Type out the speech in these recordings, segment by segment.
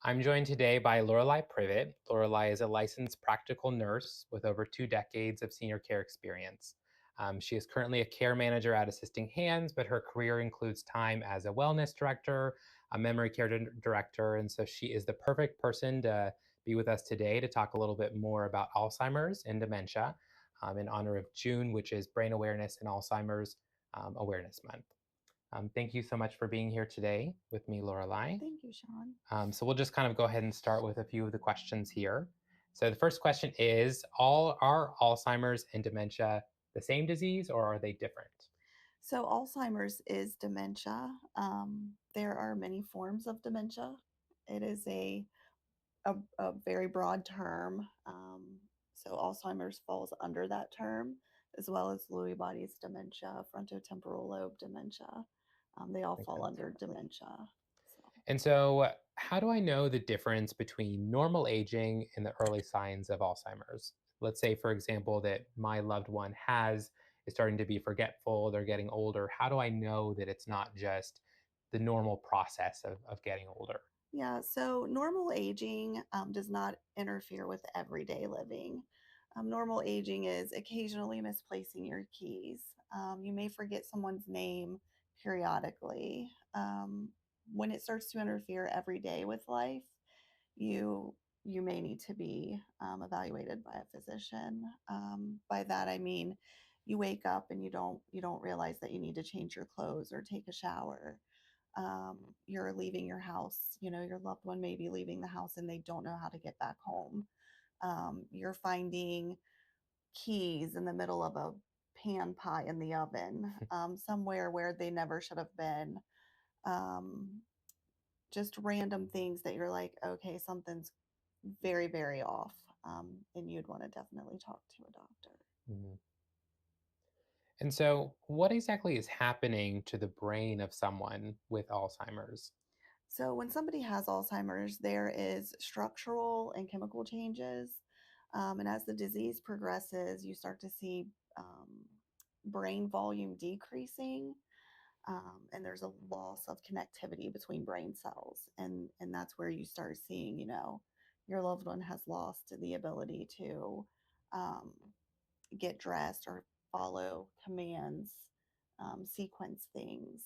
I'm joined today by Lorelei Privet. Lorelei is a licensed practical nurse with over 2 decades of senior care experience. She is currently a care manager at Assisting Hands, but her career includes time as a wellness director, a memory care director, and so she is the perfect person to be with us today to talk a little bit more about Alzheimer's and dementia in honor of June, which is Brain Awareness and Alzheimer's Awareness Month. Thank you so much for being here today with me, Lorelei. Thank you, Sean. So we'll just kind of go ahead and start with a few of the questions here. So the first question is, are Alzheimer's and dementia the same disease or are they different? So, Alzheimer's is dementia. There are many forms of dementia. It is a very broad term. So, Alzheimer's falls under that term, as well as Lewy body's dementia, frontotemporal lobe dementia. They all Makes fall sense. under dementia. So, And so, how do I know the difference between normal aging and the early signs of Alzheimer's? Let's say, for example, that my loved one is starting to be forgetful, they're getting older. How do I know that it's not just the normal process of getting older? yeah, so normal aging does not interfere with everyday living. Normal aging is occasionally misplacing your keys. You may forget someone's name periodically. When it starts to interfere every day with life, you you may need to be evaluated by a physician. By that I mean you wake up and you don't realize that you need to change your clothes or take a shower. You're leaving your house, your loved one may be leaving the house and they don't know how to get back home. You're finding keys in the middle of a pan pie in the oven, somewhere where they never should have been. Um, just random things that you're like, okay, something's very, very off. And you'd want to definitely talk to a doctor. Mhm. And so, what exactly is happening to the brain of someone with Alzheimer's? So, when somebody has Alzheimer's, there is structural and chemical changes. And as the disease progresses, you start to see brain volume decreasing, and there's a loss of connectivity between brain cells. And that's where you start seeing, your loved one has lost the ability to um, get dressed or follow commands, sequence things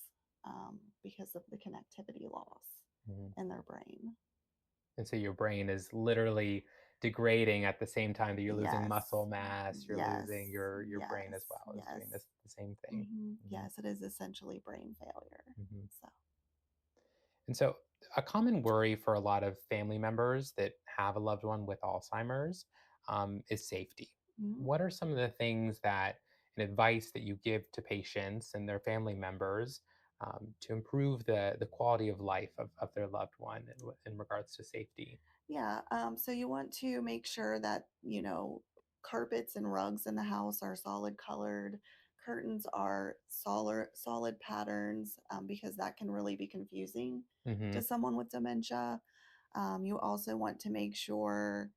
because of the connectivity loss Mhm. in their brain. And so, your brain is literally degrading at the same time that you're losing Yes, muscle mass, you're yes, losing your brain yes, as well, is yes. doing the same thing. Mhm, Yes, it is essentially brain failure. mhm. So, And so, a common worry for a lot of family members that have a loved one with Alzheimer's is safety. mhm. What are some of the things that and advice that you give to patients and their family members to improve the quality of life of their loved one in regards to safety? Yeah, so you want to make sure that, carpets and rugs in the house are solid colored, curtains are solid patterns, because that can really be confusing to Hmm. someone with dementia. You also want to make sure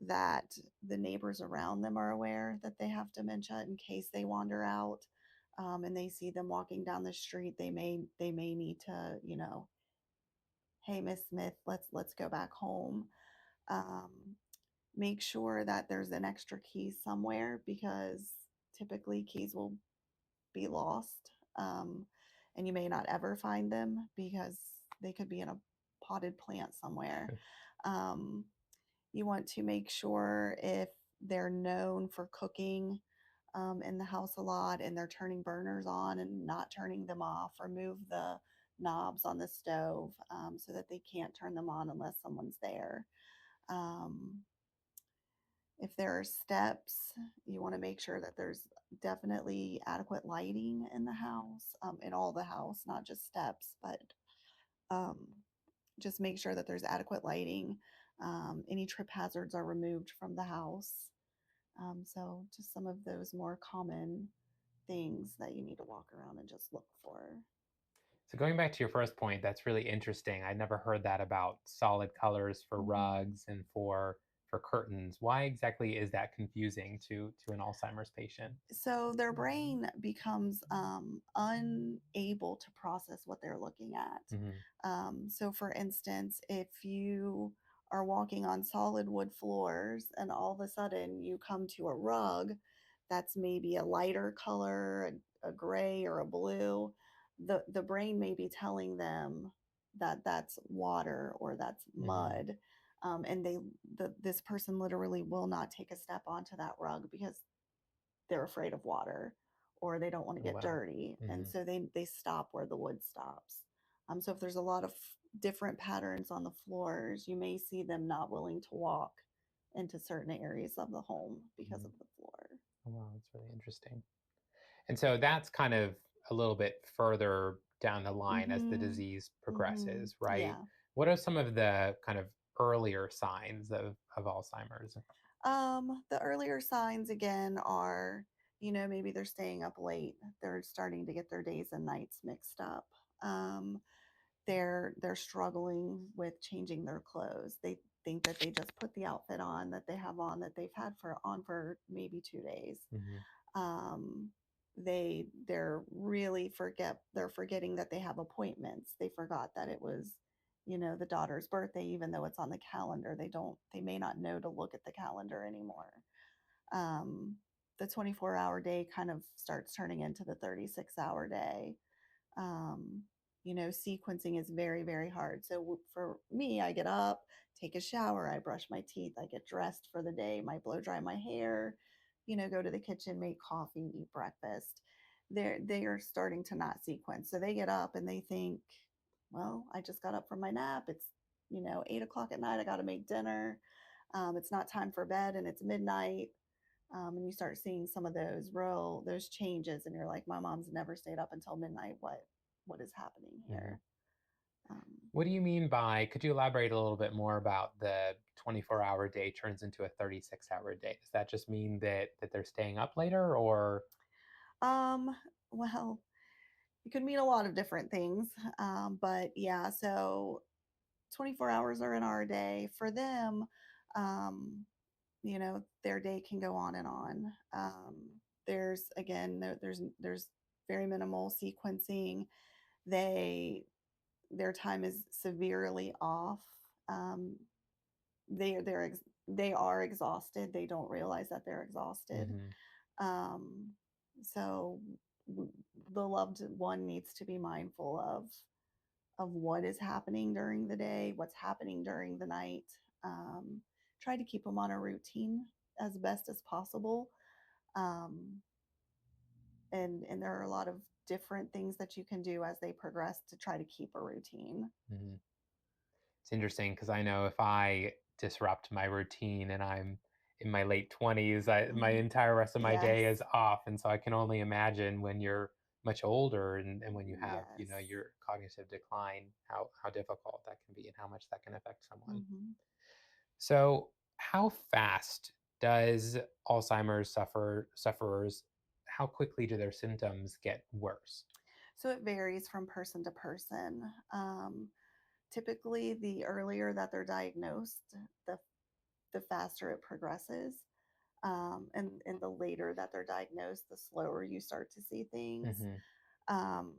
that the neighbors around them are aware that they have dementia in case they wander out, and they see them walking down the street. They may need to, hey, Miss Smith, let's go back home. Um, Make sure that there's an extra key somewhere because typically keys will be lost, and you may not ever find them because they could be in a potted plant somewhere. Um, you want to make sure if they're known for cooking in the house a lot and they're turning burners on and not turning them off, remove the knobs on the stove so that they can't turn them on unless someone's there. Um, if there are steps, you want to make sure that there's definitely adequate lighting in the house, in all the house, not just steps, but um, just make sure that there's adequate lighting. Any trip hazards are removed from the house. So, just some of those more common things that you need to walk around and just look for. So going back to your first point, that's really interesting. I'd never heard that about solid colors for Mhm. rugs and for for curtains. Why exactly is that confusing to an Alzheimer's patient? So their brain becomes unable to process what they're looking at. Hmm. So, for instance, if you are walking on solid wood floors and all of a sudden you come to a rug that's maybe a lighter color, a gray or a blue, the brain may be telling them that that's water or that's Hmm. mud. And this person literally will not take a step onto that rug because they're afraid of water or they don't want to Oh, get wow. dirty. And Hmm. so they stop where the wood stops. So if there's a lot of different patterns on the floors, you may see them not willing to walk into certain areas of the home because Hmm. of the floor. Oh, wow, that's really interesting. And so that's kind of a little bit further down the line as the Mhm. disease Mhm. progresses, right? Yeah. What are some of the kind of earlier signs of Alzheimer's? The earlier signs again are, maybe they're staying up late. They're starting to get their days and nights mixed up. Um, they're struggling with changing their clothes. They think that they just put the outfit on that they have on that they've had for maybe 2 days. Hmm. Um, they're really they're forgetting that they have appointments. They forgot that it was, the daughter's birthday, even though it's on the calendar. They may not know to look at the calendar anymore. Um, the 24-hour day kind of starts turning into the 36-hour day. um, Sequencing is very, very hard. So for me, I get up, take a shower, I brush my teeth, I get dressed for the day, might blow dry my hair, go to the kitchen, make coffee, eat breakfast. They are starting to not sequence. So they get up and they think, well, I just got up from my nap. It's 8 o'clock at night. I got to make dinner. It's not time for bed and it's midnight. And you start seeing some of those changes, and you're like, my mom's never stayed up until midnight. What is happening Hmm. here? Um, What do you mean by, could you elaborate a little bit more about the 24-hour day turns into a 36-hour day? Does that just mean that they're staying up later or? um, well, it could mean a lot of different things, but yeah. So 24 hours are in our day for them. Um, their day can go on and on. There's again, there's very minimal sequencing. They their time is severely off. Um, they are exhausted. They don't realize that they're exhausted. Hmm. Um, so the loved one needs to be mindful of what is happening during the day, what's happening during the night. Um, Try to keep them on a routine as best as possible. Um, and there are a lot of different things that you can do as they progress to try to keep a routine. Hmm. It's interesting because I know if I disrupt my routine and I'm in my late 20s, my Mhm. entire rest of my day Yes. is off. And so I can only imagine when you're much older and when you have, Yes. your cognitive decline, how difficult that can be and how much that can affect someone. Mhm. So, how fast does Alzheimer's sufferers, how quickly do their symptoms get worse? So it varies from person to person. Typically, the earlier that they're diagnosed, the the faster it progresses. And the later that they're diagnosed, the slower you start to see things. Hmm. Um,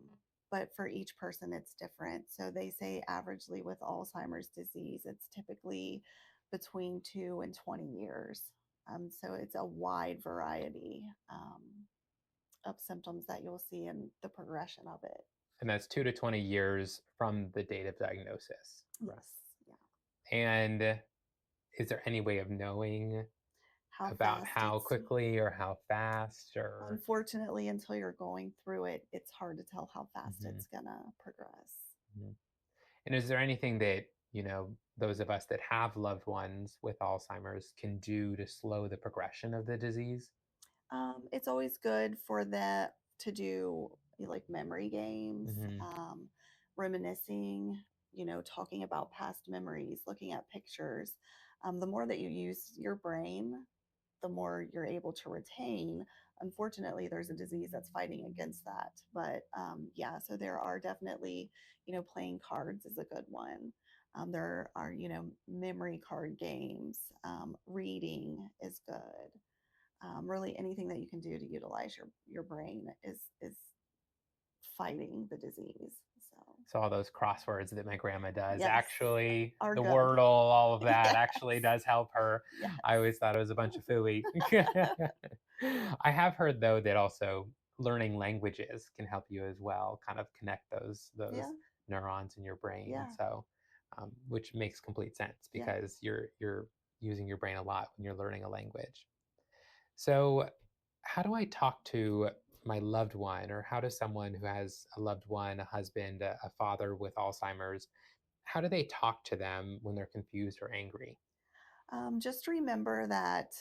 but for each person, it's different. So they say averagely with Alzheimer's disease, it's typically between 2 and 20 years. So it's a wide variety of symptoms that you'll see in the progression of it. And that's 2 to 20 years from the date of diagnosis, correct? Yes. Yeah. And is there any way of knowing How about fast how it's quickly or how fast or? Unfortunately, until you're going through it, it's hard to tell how fast Mhm, it's gonna progress. mhm. And is there anything that, those of us that have loved ones with Alzheimer's can do to slow the progression of the disease? It's always good for that to do like memory games, Hmm. reminiscing, talking about past memories, looking at pictures. The more that you use your brain, the more you're able to retain. Unfortunately, there's a disease that's fighting against that. But yeah, so there are definitely, playing cards is a good one. There are, memory card games. Reading is good. Really, anything that you can do to utilize your brain is fighting the disease. So So all those crosswords that my grandma does, yes, actually, are the good. Wordle, all of that Yes, actually does help her. I yes, always thought it was a bunch of phooey. I have heard though that also learning languages can help you as well, kind of connect those yeah, neurons in your brain. yeah, So, which makes complete sense yeah. because you're using your brain a lot when you're learning a language. So, how do I talk to my loved one, or how does someone who has a loved one, a husband, a father with Alzheimer's, how do they talk to them when they're confused or angry? Just remember that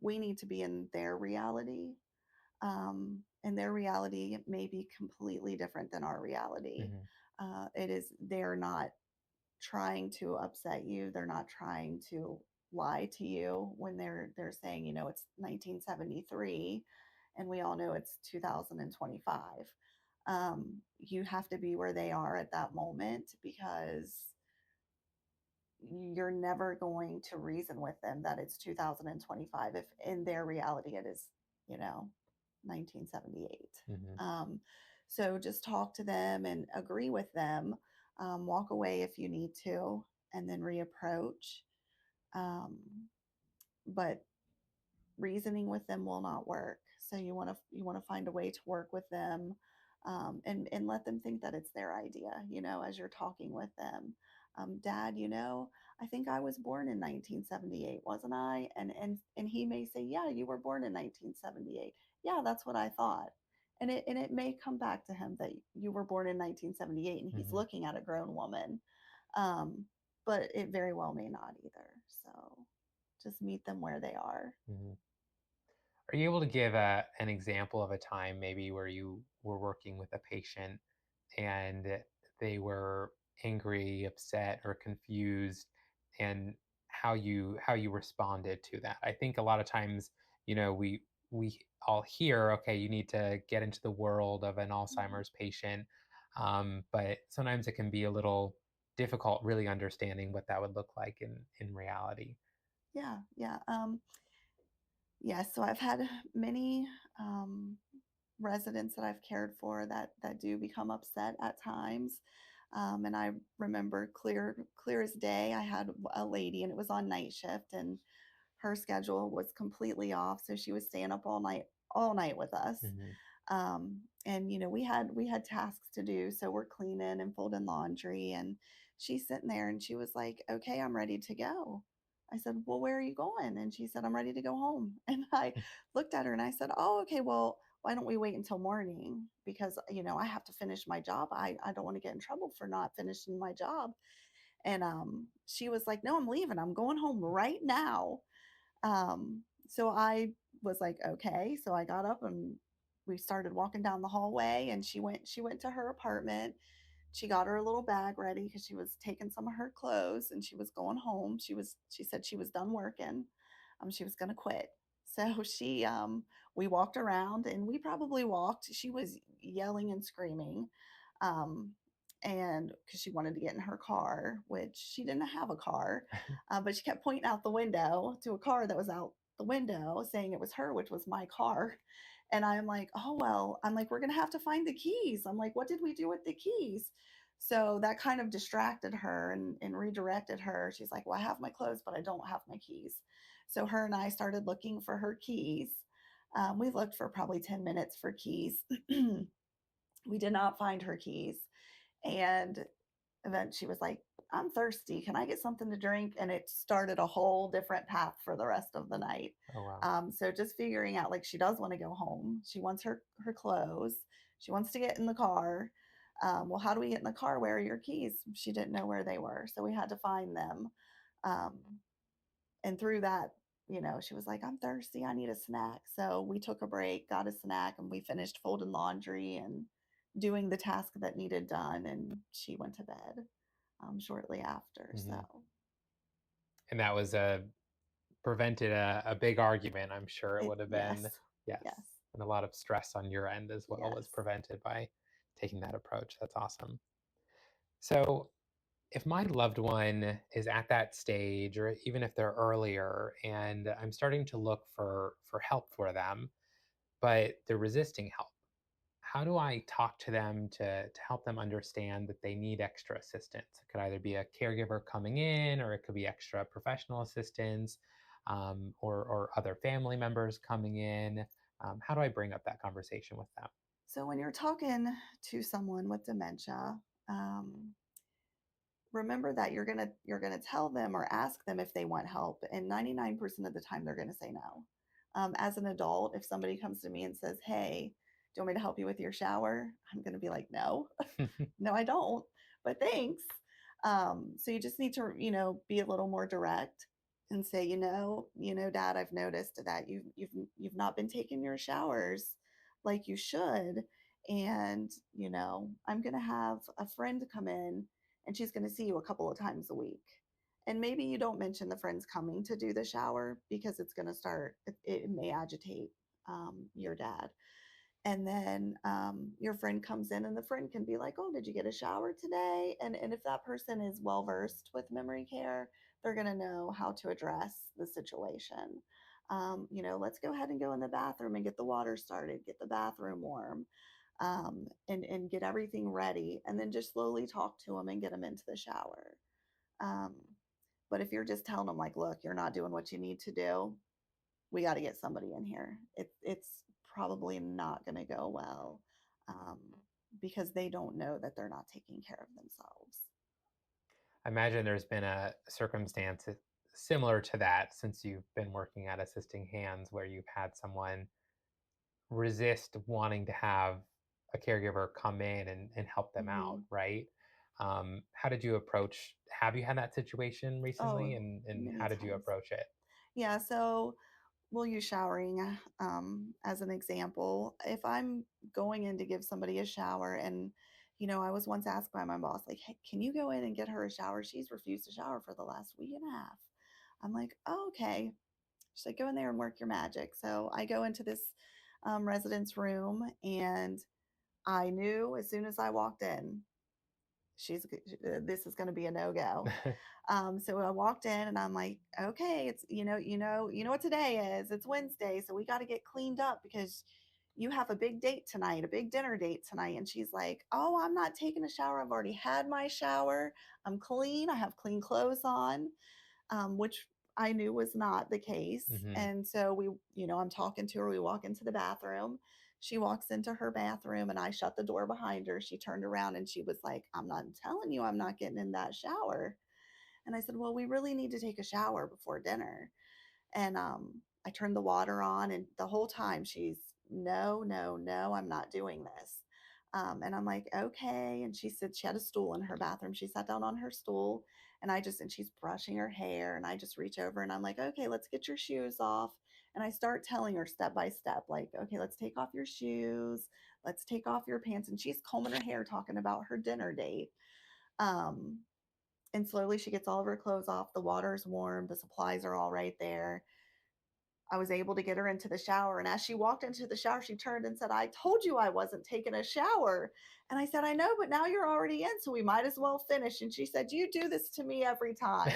we need to be in their reality, and their reality may be completely different than our reality. Hmm. It is they're not trying to upset you. They're not trying to lie to you when they're saying, it's 1973 and we all know it's 2025. You have to be where they are at that moment because you're never going to reason with them that it's 2025 if in their reality it is, you know, 1978. Hmm. So just talk to them and agree with them. Walk away if you need to, and then reapproach. Um, but reasoning with them will not work. So you want to find a way to work with them, and let them think that it's their idea. As you're talking with them, Dad, I think I was born in 1978, wasn't I? And he may say, Yeah, you were born in 1978. Yeah, that's what I thought. And it may come back to him that you were born in 1978, and he's Hmm. looking at a grown woman. Um, but it very well may not either. So just meet them where they are. Hmm. Are you able to give an example of a time maybe where you were working with a patient and they were angry, upset, or confused, and how you responded to that? I think a lot of times, we all hear, okay, you need to get into the world of an Mhm. Alzheimer's patient, but sometimes it can be a little difficult really understanding what that would look like in reality. Yeah, yeah. Yeah, so I've had many residents that I've cared for that do become upset at times. And I remember clear as day, I had a lady, and it was on night shift, and her schedule was completely off, so she was staying up all night with us. Hmm. And we had tasks to do, so we're cleaning and folding laundry, and she's sitting there, and she was like, "Okay, I'm ready to go." I said, "Well, where are you going?" And she said, "I'm ready to go home." And I looked at her and I said, "Oh, okay, well, why don't we wait until morning? Because, I have to finish my job. I don't want to get in trouble for not finishing my job." And she was like, "No, I'm leaving. I'm going home right now." So I was like, "Okay." So I got up and we started walking down the hallway, and she went to her apartment. She got her a little bag ready because she was taking some of her clothes and she was going home. She said she was done working. She was going to quit. So we walked around, and we probably walked. She was yelling and screaming. Um and because she wanted to get in her car, which she didn't have a car, but she kept pointing out the window to a car that was out the window, saying it was her, which was my car. And I'm like, "Oh, well," I'm like, "we're going to have to find the keys." I'm like, "What did we do with the keys?" So that kind of distracted her and redirected her. She's like, "Well, I have my clothes, but I don't have my keys." So her and I started looking for her keys. We looked for probably 10 minutes for keys. We did not find her keys. And then she was like, "I'm thirsty. Can I get something to drink?" And it started a whole different path for the rest of the night. Oh wow. So just figuring out, like, she does want to go home. She wants her clothes. She wants to get in the car. Well, how do we get in the car? Where are your keys? She didn't know where they were, so we had to find them. Um, and through that, she was like, "I'm thirsty. I need a snack." So we took a break, got a snack, and we finished folding laundry and doing the task that needed done. And she went to bed shortly after. Hmm. So And that was prevented a big argument. I'm sure it would have been, yes, yes, yes, and a lot of stress on your end as well was yes. prevented by taking that approach. That's awesome. So, If my loved one is at that stage, or even if they're earlier, and I'm starting to look for help for them, but they're resisting help, how do I talk to them to help them understand that they need extra assistance? It could either be a caregiver coming in, or it could be extra professional assistance, or other family members coming in. How do I bring up that conversation with them? So when you're talking to someone with dementia, um, remember that you're gonna tell them or ask them if they want help, and 99% of the time they're gonna say no. As an adult, if somebody comes to me and says, "Hey, do you want me to help you with your shower?" I'm gonna be like, "No, no, I don't, but thanks." So you just need to, be a little more direct and say, Dad, I've noticed that you've not been taking your showers like you should, and I'm gonna have a friend come in, and she's gonna see you a couple of times a week. And maybe you don't mention the friends coming to do the shower because it's gonna start. It may agitate your dad, and then your friend comes in and the friend can be like, oh, did you get a shower today? And if that person is well versed with memory care, they're going to know how to address the situation. Let's go ahead and go in the bathroom and get the water started, get the bathroom warm, and get everything ready, and then just slowly talk to them and get them into the shower. um, but if you're just telling them like, look, you're not doing what you need to do, we got to get somebody in here. It's probably not going to go well, um, because they don't know that they're not taking care of themselves. I imagine there's been a circumstance similar to that since you've been working at Assisting Hands, where you've had someone resist wanting to have a caregiver come in and help them out, Hmm. right? How did you approach? Have you had that situation recently, Oh, and many how did you times. approach it? Yeah, so we'll use showering as an example. If I'm going in to give somebody a shower, and I was once asked by my boss, like, hey, can you go in and get her a shower? She's refused to shower for the last week and a half. I'm like, oh, okay. She's like, go in there and work your magic. So I go into this resident's room, and I knew as soon as I walked in, this is going to be a no go. So I walked in and I'm like, okay, it's you know what today is. It's Wednesday, so we got to get cleaned up because you have a big date tonight, a big dinner date tonight. And she's like, oh, I'm not taking a shower. I've already had my shower. I'm clean. I have clean clothes on, which I knew was not the case. Hmm. And so I'm talking to her. We walk into the bathroom. She walks into her bathroom and I shut the door behind her. She turned around and she was like, I'm not telling you, I'm not getting in that shower. And I said, well, we really need to take a shower before dinner. And I turned the water on, and the whole time she's, no, no, no, I'm not doing this. And I'm like, okay. And she said she had a stool in her bathroom. She sat down on her stool, and she's brushing her hair. And I just reach over and I'm like, okay, let's get your shoes off. And I start telling her step by step, like, okay, let's take off your shoes. Let's take off your pants. And she's combing her hair, talking about her dinner date. Um, and slowly she gets all of her clothes off. The water's warm. The supplies are all right there. I was able to get her into the shower. And as she walked into the shower, she turned and said, I told you I wasn't taking a shower. And I said, I know, but now you're already in, so we might as well finish. And she said, you do this to me every time.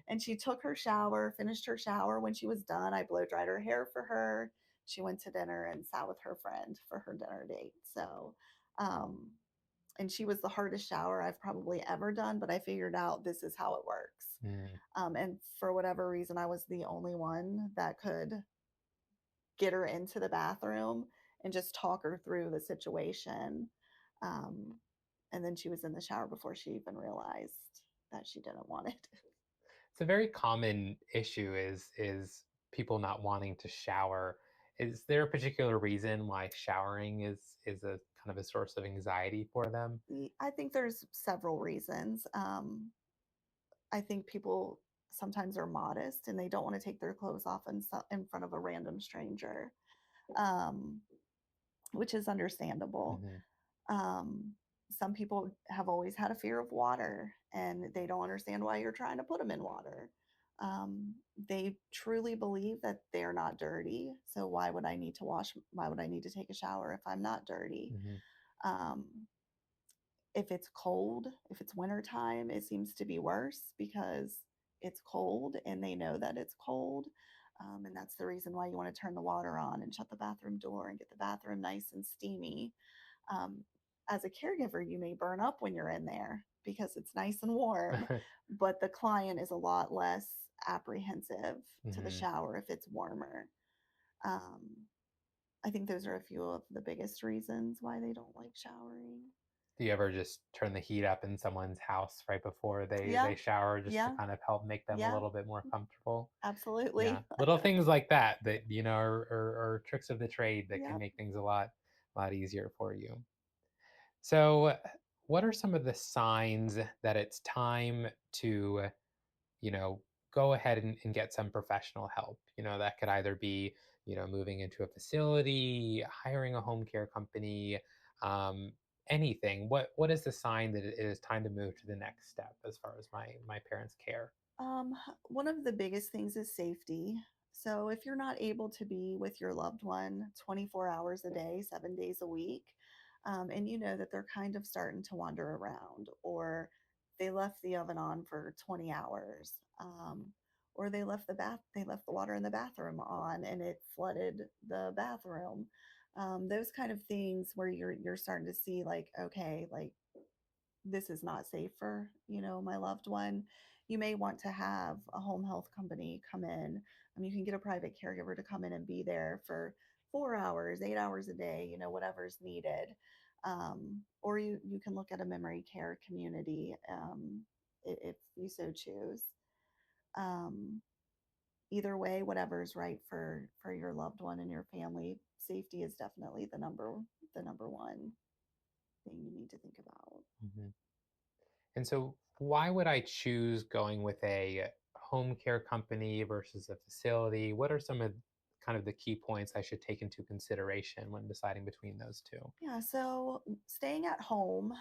And she took her shower, finished her shower. When she was done, I blow dried her hair for her. She went to dinner and sat with her friend for her dinner date. So, um, and she was the hardest shower I've probably ever done, but I figured out this is how it works. Mm. And for whatever reason, I was the only one that could get her into the bathroom and just talk her through the situation. Um, and then she was in the shower before she even realized that she didn't want it. It's a very common issue is people not wanting to shower. Is there a particular reason why showering is a kind of a source of anxiety for them? I think there's several reasons. I think people sometimes are modest and they don't want to take their clothes off in front of a random stranger, um, which is understandable. Hmm. Um, some people have always had a fear of water and they don't understand why you're trying to put them in water. They truly believe that they're not dirty. So why would I need to wash? Why would I need to take a shower if I'm not dirty? Hmm. Um, If it's cold, if it's wintertime, it seems to be worse because it's cold and they know that it's cold. And that's the reason why you want to turn the water on and shut the bathroom door and get the bathroom nice and steamy. Um, as a caregiver, you may burn up when you're in there because it's nice and warm, but the client is a lot less apprehensive to the Hmm. shower if it's warmer. Um, I think those are a few of the biggest reasons why they don't like showering. Do you ever just turn the heat up in someone's house right before they Yeah, shower just to yeah, kind of help make them a yeah, little bit more comfortable? Yeah, absolutely. little things like that that are tricks of the trade that can Yep. make things a lot easier for you. So, what are some of the signs that it's time to, you know, go ahead and get some professional help? That could either be, moving into a facility, hiring a home care company, um, anything. What is the sign that it is time to move to the next step as far as my parents' care? Um, One of the biggest things is safety. So if you're not able to be with your loved one 24 hours a day, 7 days a week, and you know that they're kind of starting to wander around, or they left the oven on for 20 hours, or they left the water in the bathroom on and it flooded the bathroom. Those kind of things where you're starting to see like, okay, like this is not safe for, my loved one. You may want to have a home health company come in. You can get a private caregiver to come in and be there for 4 hours, 8 hours a day, whatever's needed. Or you can look at a memory care community, if you so choose. Um, Either way, whatever's right for your loved one and your family, safety is definitely the number one thing you need to think about. Mhm. And so, why would I choose going with a home care company versus a facility? What are some of kind of the key points I should take into consideration when deciding between those two? Yeah, so staying at home,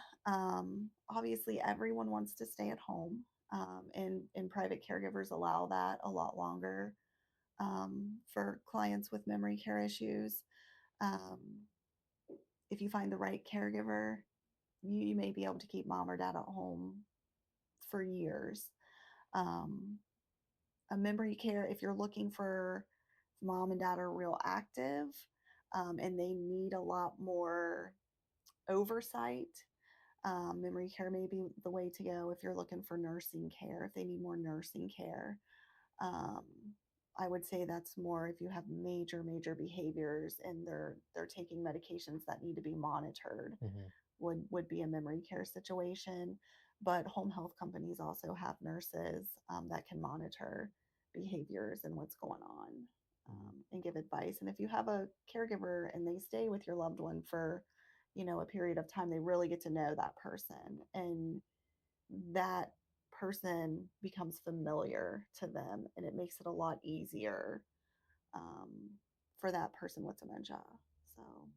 obviously everyone wants to stay at home, and private caregivers allow that a lot longer, for clients with memory care issues. Um, if you find the right caregiver, you may be able to keep mom or dad at home for years. Um, a memory care, if you're looking for if mom and dad are real active, and they need a lot more oversight. Memory care may be the way to go if you're looking for nursing care, if they need more nursing care. Um, I would say that's more if you have major, major behaviors and they're taking medications that need to be monitored, Hmm. would be a memory care situation. But home health companies also have nurses, that can monitor behaviors and what's going on, and give advice. And if you have a caregiver and they stay with your loved one for, a period of time, they really get to know that person, and that person becomes familiar to them, and it makes it a lot easier, um, for that person with dementia. So,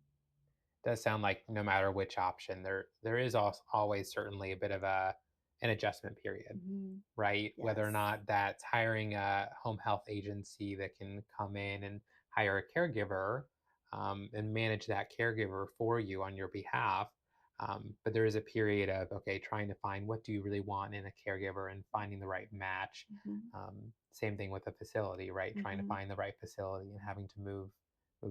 Does sound like no matter which option, there is always certainly a bit of an adjustment period, mhm, right? Whether or yes. not that's hiring a home health agency that can come in and hire a caregiver, and manage that caregiver for you on your behalf. But there is a period of, okay, trying to find what do you really want in a caregiver and finding the right match. Mhm, Same thing with a facility, right? Trying to mhm, find the right facility and having to move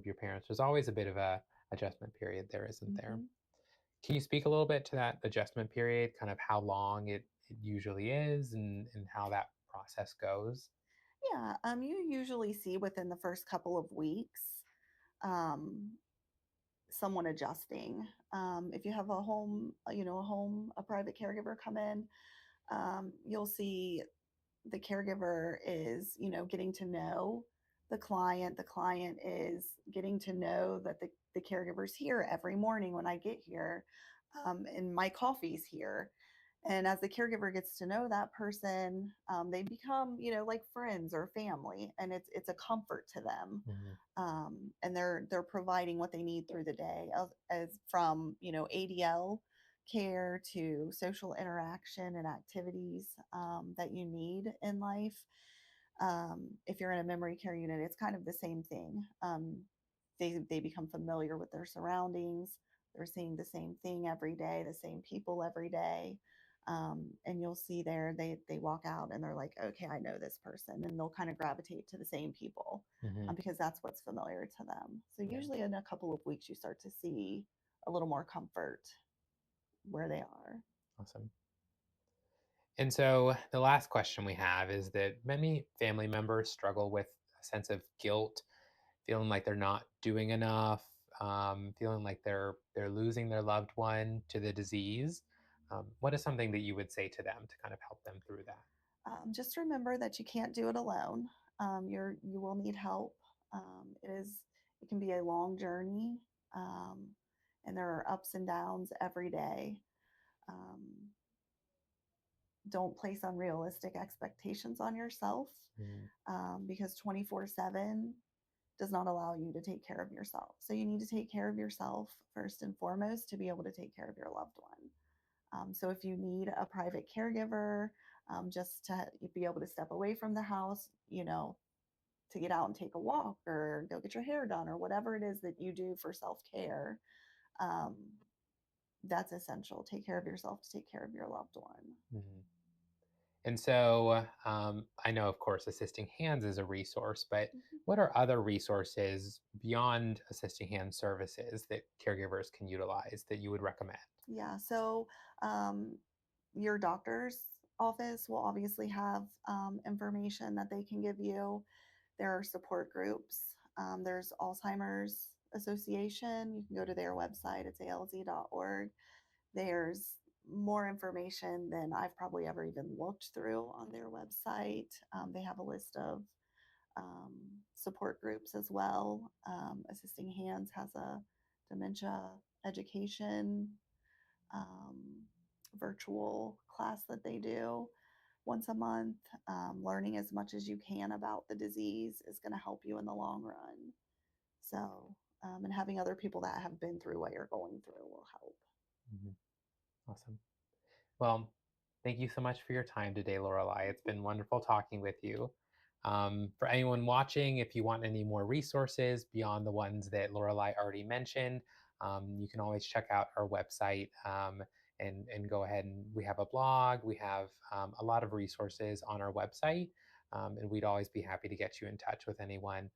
your parents. There's always a bit of a adjustment period there, isn't there? mhm. Can you speak a little bit to that adjustment period, kind of how long it usually is and how that process goes? Yeah, you usually see within the first couple of weeks, um, someone adjusting. If you have a private caregiver come in, you'll see the caregiver is, getting to know the client. The client is getting to know that the caregiver's here every morning when I get here, and my coffee's here. And as the caregiver gets to know that person, they become, like friends or family, and it's a comfort to them. Hmm. And they're providing what they need through the day, as from, ADL care to social interaction and activities, that you need in life. If you're in a memory care unit, it's kind of the same thing. They become familiar with their surroundings, they're seeing the same thing every day, the same people every day. And you'll see there they walk out and they're like, okay, I know this person, and they'll kind of gravitate to the same people Hmm. because that's what's familiar to them. So Yeah. usually in a couple of weeks, you start to see a little more comfort where they are. Awesome. And so the last question we have is that many family members struggle with a sense of guilt, feeling like they're not doing enough, feeling like they're losing their loved one to the disease. What is something that you would say to them to kind of help them through that? Just remember that you can't do it alone. You will need help. It can be a long journey, um, and there are ups and downs every day. Um, don't place unrealistic expectations on yourself Mhm. because 24/7 does not allow you to take care of yourself. So you need to take care of yourself first and foremost to be able to take care of your loved one. So if you need a private caregiver, just to be able to step away from the house, to get out and take a walk or go get your hair done or whatever it is that you do for self care, um, that's essential. Take care of yourself to take care of your loved one. Mhm. And so I know, of course, Assisting Hands is a resource, but Mhm. what are other resources beyond Assisting Hands services that caregivers can utilize that you would recommend? Yeah. So um, your doctor's office will obviously have information that they can give you. There are support groups. There's Alzheimer's Association. You can go to their website. It's alz.org. There's more information than I've probably ever even looked through on their website. They have a list of um, support groups as well. Assisting Hands has a dementia education um, virtual class that they do once a month. Learning as much as you can about the disease is going to help you in the long run. So, and having other people that have been through what you're going through will help. Mhm. Awesome. Well, thank you so much for your time today, Lorelai. It's been wonderful talking with you. For anyone watching, if you want any more resources beyond the ones that Lorelai already mentioned, you can always check out our website and go ahead and we have a blog. We have a lot of resources on our website, and we'd always be happy to get you in touch with anyone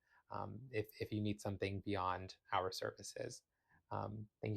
if you need something beyond our services. Thank you